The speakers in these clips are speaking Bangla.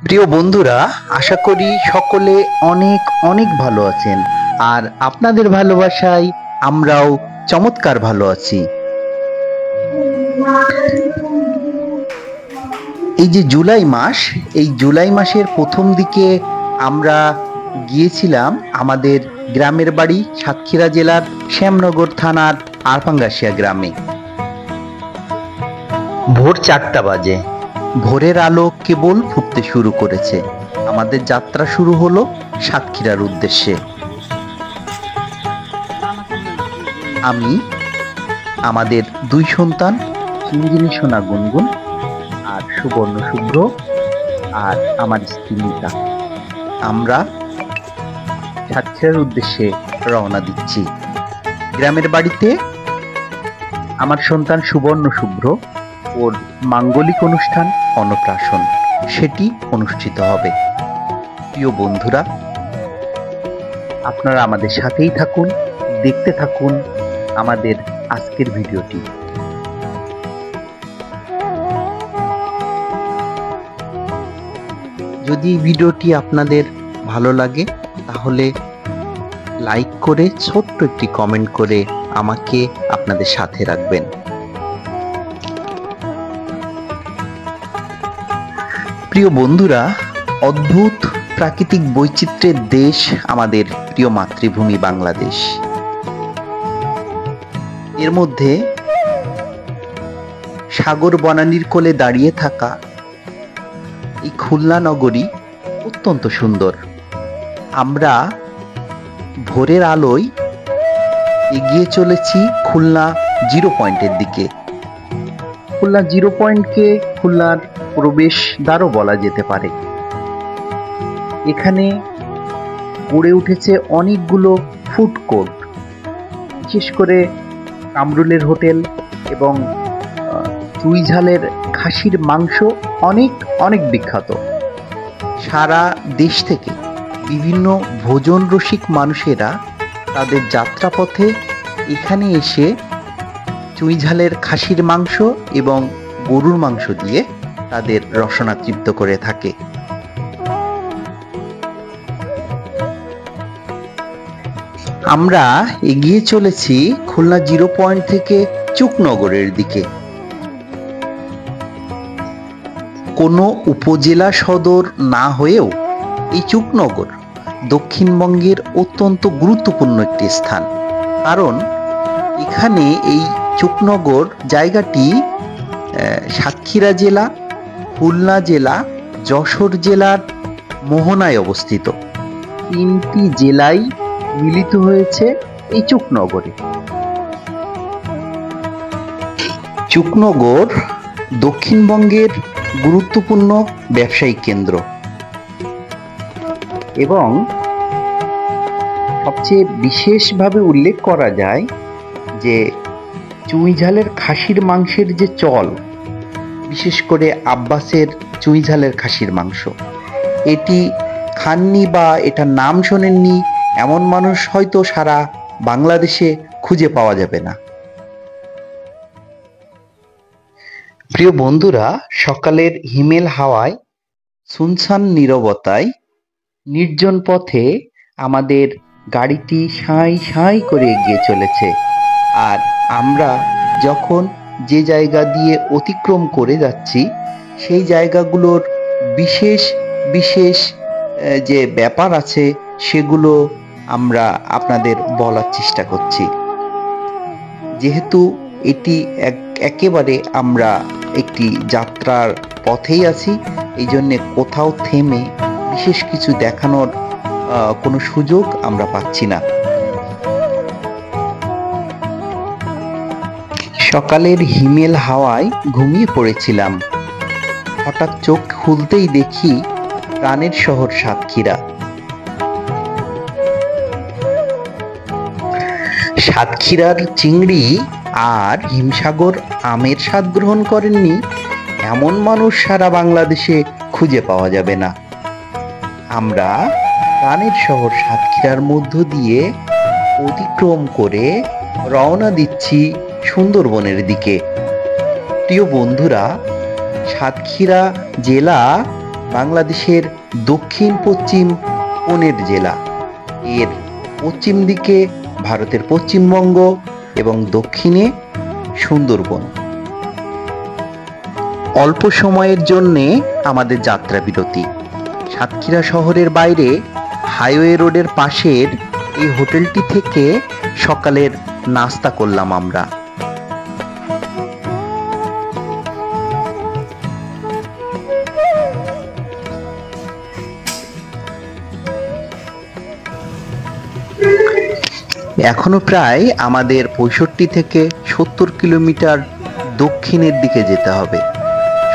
প্রিয় বন্ধুরা, আশা করি সকলে অনেক অনেক ভালো আছেন। আর আপনাদের ভালোবাসায় আমরাও চমৎকার ভালো আছি। এই যে জুলাই মাস, এই জুলাই মাসের প্রথম দিকে আমরা গিয়েছিলাম আমাদের গ্রামের বাড়ি সাতক্ষীরা জেলার শ্যামনগর থানার আরপাঙ্গাসিয়া গ্রামে। ভোর 4টা বাজে, ভোরের আলো কেবল ফুটতে শুরু করেছে। আমাদের যাত্রা শুরু হলো সাতক্ষীরার উদ্দেশ্যে। আমি, আমাদের 2 সন্তান চিরঞ্জিনী সোনা গুনগুন আর সুবর্ণ শুভ্র আর আমার স্ত্রী মিতা, আমরা সাতক্ষীরার উদ্দেশ্যে রওনা দিচ্ছি। গ্রামের বাড়িতে আমার সন্তান সুবর্ণ শুভ্র ওর মাঙ্গলিক অনুষ্ঠান অন্নপ্রাশন, সেটি অনুষ্ঠিত হবে। প্রিয় বন্ধুরা, আপনারা আমাদের সাথেই থাকুন, দেখতে থাকুন আমাদের আজকের ভিডিওটি। যদি এই ভিডিওটি আপনাদের ভালো লাগে তাহলে লাইক করে ছোট্ট একটি কমেন্ট করে আমাকে আপনাদের সাথে রাখবেন। প্রিয় বন্ধুরা, অদ্ভুত প্রাকৃতিক বৈচিত্র্যের দেশ আমাদের প্রিয় মাতৃভূমি বাংলাদেশ। এর মধ্যে সাগর বনানীর কোলে দাঁড়িয়ে থাকা এই খুলনা নগরী অত্যন্ত সুন্দর। আমরা ভোরের আলোয় এগিয়ে চলেছি খুলনা 0 পয়েন্টের দিকে। খুলনা 0 পয়েন্টকে খুলনার প্রবেশ দ্বারও বলা যেতে পারে। এখানে গড়ে উঠেছে অনেকগুলো ফুড কোর্ট, বিশেষ করে কামরুলের হোটেল এবং চুইঝালের খাসির মাংস অনেক অনেক বিখ্যাত। সারা দেশ থেকে বিভিন্ন ভোজন রসিক মানুষেরা তাদের যাত্রাপথে এখানে এসে চুইঝালের খাসির মাংস এবং গরুর মাংস দিয়ে তাদের রসনা তৃপ্ত করে থাকে। আমরা এগিয়ে চলেছি খুলনা 0 পয়েন্ট থেকে চুকনগরের দিকে। কোনো উপজেলা সদর না হয়েও এই চুকনগর দক্ষিণবঙ্গের অত্যন্ত গুরুত্বপূর্ণ একটি স্থান। কারণ এখানে এই চুকনগর জায়গাটি সাতক্ষীরা জেলা, খুলনা জেলা, যশোর জেলার মোহনায় অবস্থিত। 3টি জেলাই মিলিত হয়েছে এই চুকনগরে। চুকনগর দক্ষিণবঙ্গের গুরুত্বপূর্ণ ব্যবসায়িক কেন্দ্র এবং সবচেয়ে বিশেষভাবে উল্লেখ করা যায় যে চুইঝালের খাসির মাংসের যে চল, বিশেষ করে আব্বাসের চুইঝালের খাসির মাংস, এটি খাননি বা এটার নাম শোনেননি এমন মানুষ হয়তো সারা বাংলাদেশে খুঁজে পাওয়া যাবে না। প্রিয় বন্ধুরা, সকালের হিমেল হাওয়ায়, সুনসান নীরবতায়, নির্জন পথে আমাদের গাড়িটি সাঁই সাঁই করে এগিয়ে চলেছে। আর আমরা যখন যে জায়গা দিয়ে অতিক্রম করে যাচ্ছি সেই জায়গাগুলোর বিশেষ বিশেষ যে ব্যাপার আছে সেগুলো আমরা আপনাদের বলার চেষ্টা করছি। যেহেতু এটি একেবারে আমরা একটি যাত্রার পথেই আছি, এই জন্যে কোথাও থেমে বিশেষ কিছু দেখানোর কোনো সুযোগ আমরা পাচ্ছি না। সকালের হিমেল হাওয়ায় ঘুমিয়ে পড়েছিলাম। হঠাৎ চোখ খুলতেই দেখি প্রাণের শহর সাতক্ষীরা। সাতক্ষীরার চিংড়ি আর হিমসাগর আমের স্বাদ গ্রহণ করেননি এমন মানুষ সারা বাংলাদেশে খুঁজে পাওয়া যাবে না। আমরা প্রাণের শহর সাতক্ষীরার মধ্য দিয়ে অতিক্রম করে রওনা দিচ্ছি সুন্দরবনের দিকে। প্রিয় বন্ধুরা, সাতক্ষীরা জেলা বাংলাদেশের দক্ষিণ পশ্চিম কোণের জেলা। এর পশ্চিম দিকে ভারতের পশ্চিমবঙ্গ এবং দক্ষিণে সুন্দরবন। অল্প সময়ের জন্যে আমাদের যাত্রা বিরতি। সাতক্ষীরা শহরের বাইরে হাইওয়ে রোডের পাশের এই হোটেলটি থেকে সকালের নাস্তা করলাম আমরা। এখনো প্রায় আমাদের 65 থেকে 70 কিলোমিটার দক্ষিণের দিকে যেতে হবে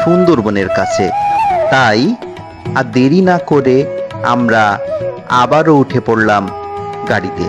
সুন্দরবনের কাছে। তাই আর দেরি না করে আমরা আবারও উঠে পড়লাম গাড়িতে।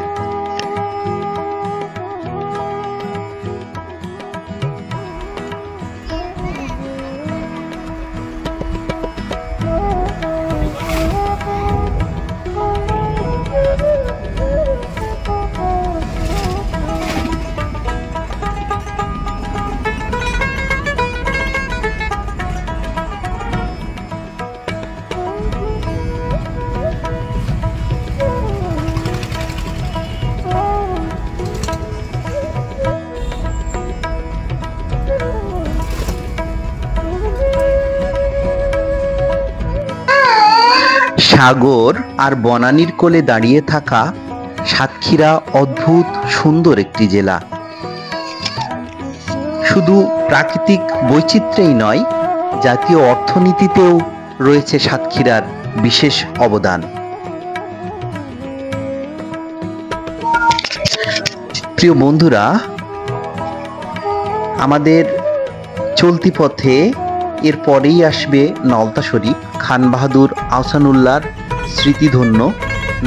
সাগর আর বনানীর কোলে দাঁড়িয়ে থাকা সাতক্ষীরা অদ্ভুত সুন্দর একটি জেলা। শুধু প্রাকৃতিক বৈচিত্র্যেই নয়, জাতীয় অর্থনীতিতেও রয়েছে সাতক্ষীরার বিশেষ অবদান। প্রিয় বন্ধুরা, আমাদের চলতি পথে এরপরেই আসবে নলতা শরীফ, খান বাহাদুর আহসানুল্লাহর স্মৃতিধন্য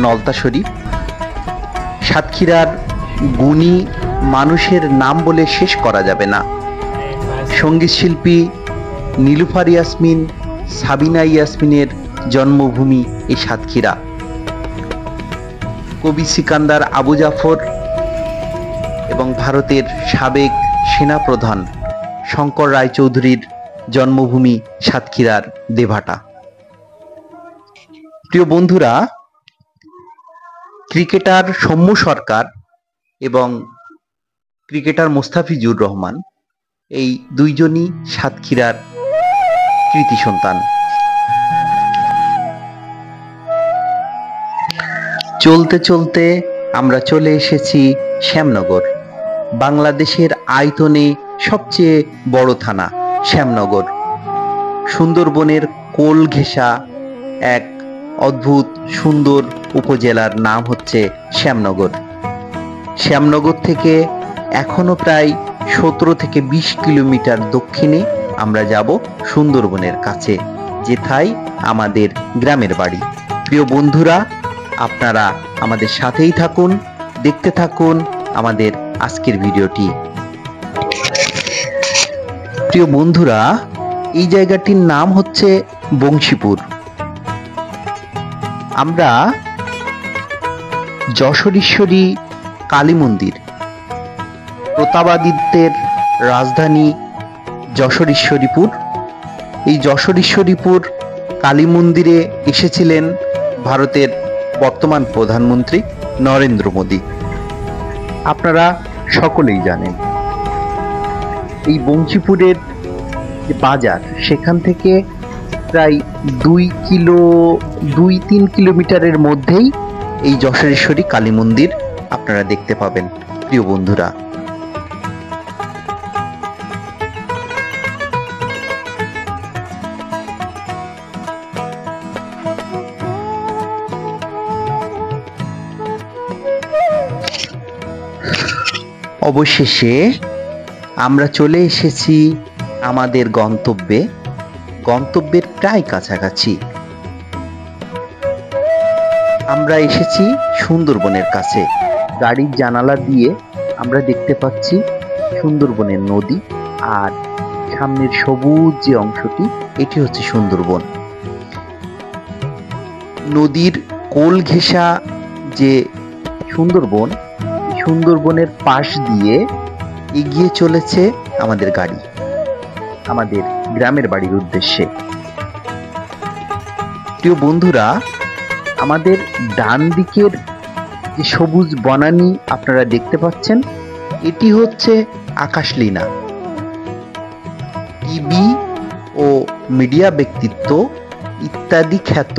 নলতা শরীফ। সাতক্ষীরার গুণী মানুষের নাম বলে শেষ করা যাবে না। সঙ্গীত শিল্পী নীলুফার ইয়াসমিন, সাবিনা ইয়াসমিনের জন্মভূমি এই সাতক্ষীরা। কবি সিকান্দার আবু জাফর এবং ভারতের সাবেক সেনাপ্রধান শঙ্কর রায়চৌধুরীর জন্মভূমি সাতক্ষীরার দেভাটা। প্রিয় বন্ধুরা, ক্রিকেটার সৌম্য সরকার এবং ক্রিকেটার মোস্তাফিজুর রহমান এই দুইজনই সাতক্ষীরার কৃতি সন্তান। চলতে চলতে আমরা চলে এসেছি শ্যামনগর, বাংলাদেশের আয়তনে সবচেয়ে বড় থানা শ্যামনগর। সুন্দরবনের কোল ঘেঁষা এক অদ্ভুত সুন্দর উপজেলার নাম হচ্ছে শ্যামনগর। শ্যামনগর থেকে এখনো প্রায় 17 থেকে 20 কিলোমিটার দক্ষিণে আমরা যাব সুন্দরবনের কাছে, যেথায় আমাদের গ্রামের বাড়ি। প্রিয় বন্ধুরা, আপনারা আমাদের সাথেই থাকুন, দেখতে থাকুন আমাদের আজকের ভিডিওটি। প্রিয় বন্ধুরা, এই জায়গাটির নাম হচ্ছে বংশীপুর। আমরা যশোরেশ্বরী কালী মন্দির, প্রতাপাদিত্যের রাজধানী যশোরেশ্বরীপুর, এই যশোরেশ্বরীপুর কালী মন্দিরে এসেছিলেন ভারতের বর্তমান প্রধানমন্ত্রী নরেন্দ্র মোদী। আপনারা সকলেই জানেন। এই বংশীপুরের যে বাজার, সেখান থেকে প্রায় 2-3 কিলোমিটারের মধ্যেই এই যশোরেশ্বরী কালী মন্দির আপনারা দেখতে পাবেন। প্রিয় বন্ধুরা, অবশেষে আমরা চলে এসেছি আমাদের গন্তব্যের প্রায় কাছাকাছি। আমরা এসেছি সুন্দরবনের কাছে। গাড়ির জানালা দিয়ে আমরা দেখতে পাচ্ছি সুন্দরবনের নদী, আর সামনের সবুজ যে অংশটি, এটি হচ্ছে সুন্দরবন। নদীর কোল ঘেঁষা যে সুন্দরবনের পাশ দিয়ে এগিয়ে চলেছে আমাদের গাড়ি, আমাদের গ্রামের বাড়ির উদ্দেশ্যে। প্রিয় বন্ধুরা, আমাদের ডান দিকের যে সবুজ বনানী আপনারা দেখতে পাচ্ছেন, এটি হচ্ছে আকাশলীনা। টিভি ও মিডিয়া ব্যক্তিত্ব ইত্যাদি খ্যাত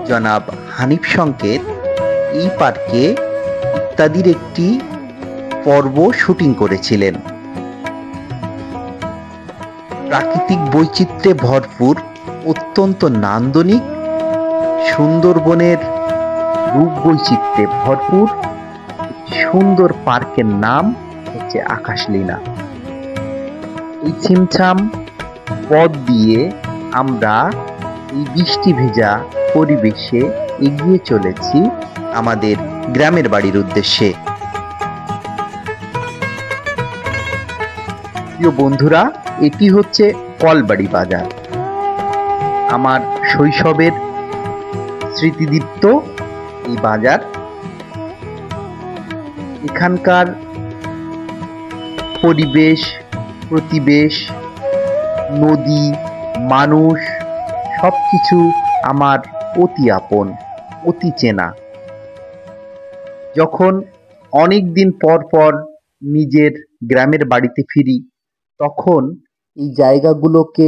জনাব হানিফ সংকেত এই পার্কে ইত্যাদির একটি পর্ব শুটিং করেছিলেন। প্রাকৃতিক বৈচিত্র্যে ভরপুর অত্যন্ত নান্দনিক সুন্দরবনের রূপ বৈচিত্র্যে ভরপুর সুন্দর পার্কের নাম হচ্ছে আকাশলীনা। এই ছিমছাম পথ দিয়ে আমরা এই বৃষ্টি ভেজা পরিবেশে এগিয়ে চলেছি আমাদের গ্রামের বাড়ির উদ্দেশ্যে। প্রিয় বন্ধুরা, এটি হচ্ছে কলবাড়ি বাজার। আমার শৈশবের স্মৃতিদীপ্ত এই বাজার। এখানকার পরিবেশ, প্রতিবেশ, নদী, মানুষ সবকিছু আমার অতি আপন, অতি চেনা। যখন অনেক দিন পর পর নিজের গ্রামের বাড়িতে ফিরি, তখন এই জায়গাগুলোকে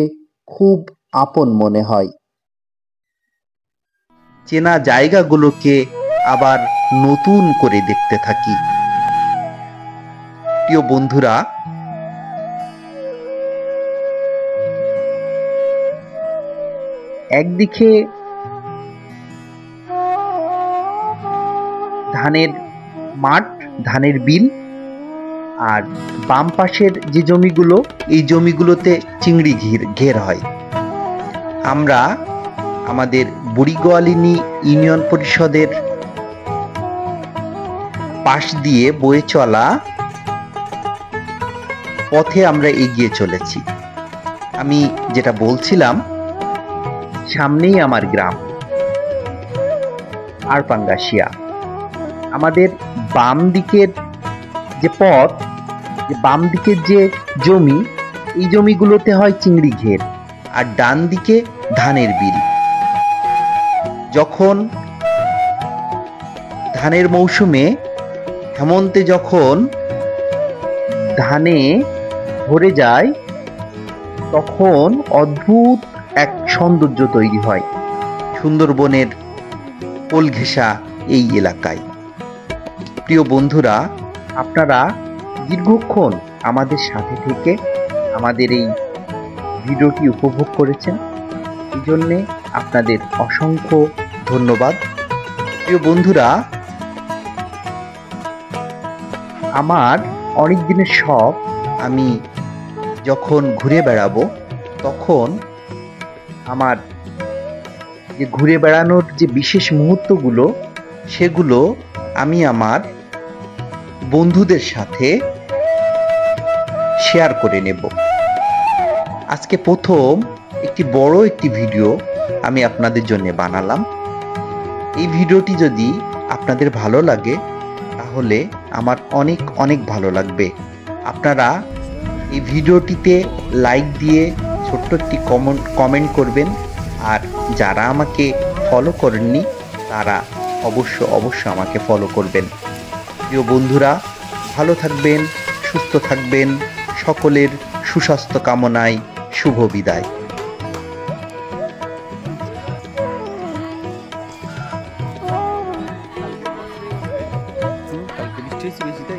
খুব আপন মনে হয়। চেনা জায়গাগুলোকে আবার নতুন করে দেখতে থাকি। প্রিয় বন্ধুরা, একদিকে ধানের মাঠ, ধানের বিল, আর বাম পাশের যে জমিগুলো, এই জমিগুলোতে চিংড়ি ঘের হয়। আমরা আমাদের বুড়িগোয়ালিনী ইউনিয়ন পরিষদের পাশ দিয়ে বয়ে চলা পথে আমরা এগিয়ে চলেছি। আমি যেটা বলছিলাম, সামনেই আমার গ্রাম আরপাঙ্গাশিয়া। আমাদের বাম দিকের যে পথ, যে বাম দিকের যে জমি, এই জমিগুলোতে হয় চিংড়ি ঘের, আর ডান দিকে ধানের বিল। যখন ধানের মৌসুমে, হেমন্তে যখন ধানে ভরে যায়, তখন অদ্ভুত এক সৌন্দর্য তৈরি হয় সুন্দরবনের কোল ঘেঁষা এই এলাকায়। প্রিয় বন্ধুরা, আপনারা দীর্ঘক্ষণ আমাদের সাথে থেকে আমাদের এই ভিডিওটি উপভোগ করেছেন, এই জন্যে আপনাদের অসংখ্য ধন্যবাদ। প্রিয় বন্ধুরা, আমার অনেক দিনের শখ, আমি যখন ঘুরে বেড়াবো, তখন আমার যে ঘুরে বেড়ানোর যে বিশেষ মুহূর্তগুলো, সেগুলো আমি আমার বন্ধুদের সাথে শেয়ার করে নেব। আজকে প্রথম একটি ভিডিও আমি আপনাদের জন্য বানালাম। এই ভিডিওটি যদি আপনাদের ভালো লাগে, তাহলে আমার অনেক অনেক ভালো লাগবে। আপনারা এই ভিডিওটিতে লাইক দিয়ে ছোট্ট একটি কমেন্ট করবেন, আর যারা আমাকে ফলো করেননি তারা অবশ্য আমাকে ফলো করবেন। প্রিয় বন্ধুরা, ভালো থাকবেন, সুস্থ থাকবেন, সকলের সুস্বাস্থ্য কামনায় শুভ বিদায়। কালকে বৃষ্টি হয়েছে বেশি, তাই?